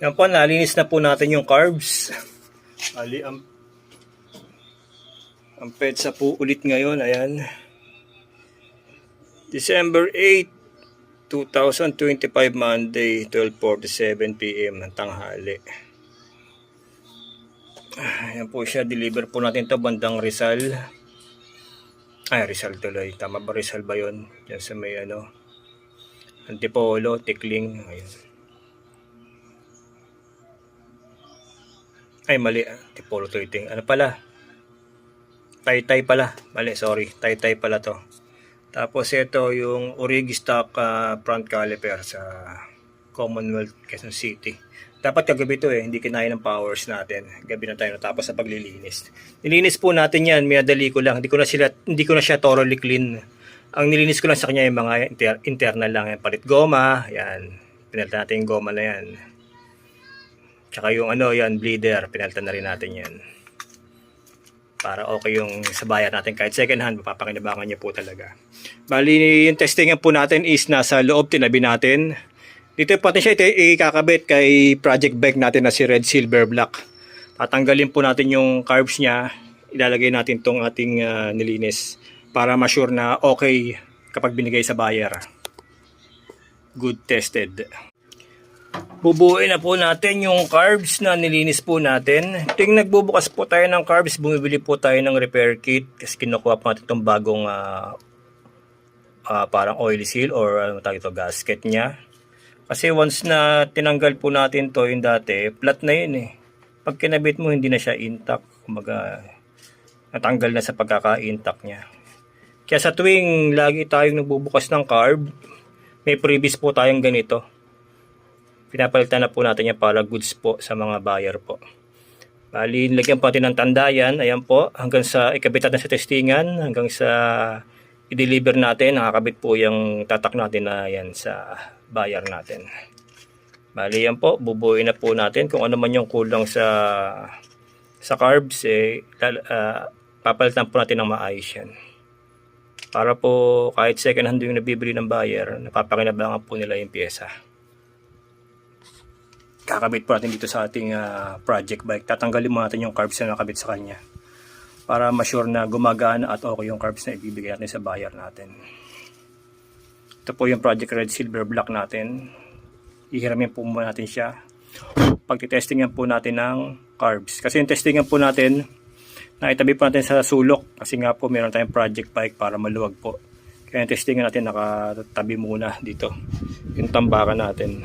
Yan po, nalinis na po natin yung carbs. Ali, ang petsa po ulit ngayon, ayan. December 8, 2025, Monday, 12:47 PM ng tanghali. Ayan po siya, deliver po natin to bandang Rizal. Ay, Rizal tuloy. Tama ba, Rizal ba yun? Diyan sa may Antipolo, Tikling. Ayun. Ay, mali. Antipolo, Tikling. Ano pala? Taytay pala. Mali, sorry. Taytay pala to. Tapos ito yung Origi stock front caliper sa Commonwealth, Quezon City. Dapat kagabi to hindi kinaya ng powers natin. Gabi na tayo natapos sa paglilinis. Nilinis po natin yan, minadali ko lang. Hindi ko na siya thoroughly clean. Ang nilinis ko lang sa kanya yung mga internal lang. Yan, palit goma, yan. Pinalitan natin yung goma na yan. Tsaka yung yan, bleeder, pinalitan na rin natin yan. Para okay yung sa bayan natin. Kahit second hand, mapapakinabangan niyo po talaga. Bali, yung testingan po natin is nasa loob, tinabi natin. Dito pati siya ikakabit kay project bike natin na si Red Silver Black. Tatanggalin po natin yung carbs niya. Ilalagay natin tong ating nilinis para ma-sure na okay kapag binigay sa buyer. Good tested. Bubuuin na po natin yung carbs na nilinis po natin. Ting nagbubukas po tayo ng carbs, bumibili po tayo ng repair kit kasi kinukuha po natin itong bagong parang oil seal or gasket niya. Kasi once na tinanggal po natin to yung dati, flat na yun Pag kinabit mo, hindi na siya intact. Kumbaga, natanggal na sa pagkaka-intact niya. Kaya sa tuwing lagi tayong nagbubukas ng carb, may previous po tayong ganito. Pinapalitan na po natin yan para goods po sa mga buyer po. Bali, lagyan po natin ng tandayan. Ayan po, hanggang sa ikabit natin sa testingan, hanggang sa i-deliver natin, nakakabit po yung tatak natin na yan sa buyer natin. Bali yan po, bubuuin na po natin kung ano man yung kulang sa carbs, papalitan po natin ng maayos yan. Para po kahit second hand yung nabibili ng buyer, napapakinabangan po nila yung pyesa. Kakabit po natin dito sa ating project bike. Tatanggalin mo natin yung carbs na nakabit sa kanya para ma-sure na gumagana at okay yung carbs na ibibigay natin sa buyer natin. Ito po yung Project Red Silver Black natin. Ihiramin po muna natin siya. Pagtitestingan po natin ng carbs. Kasi yung testingan po natin, naitabi po natin sa sulok. Kasi nga po meron tayong project bike para maluwag po. Kaya yung testingan natin nakatabi muna dito. Yung tambakan natin.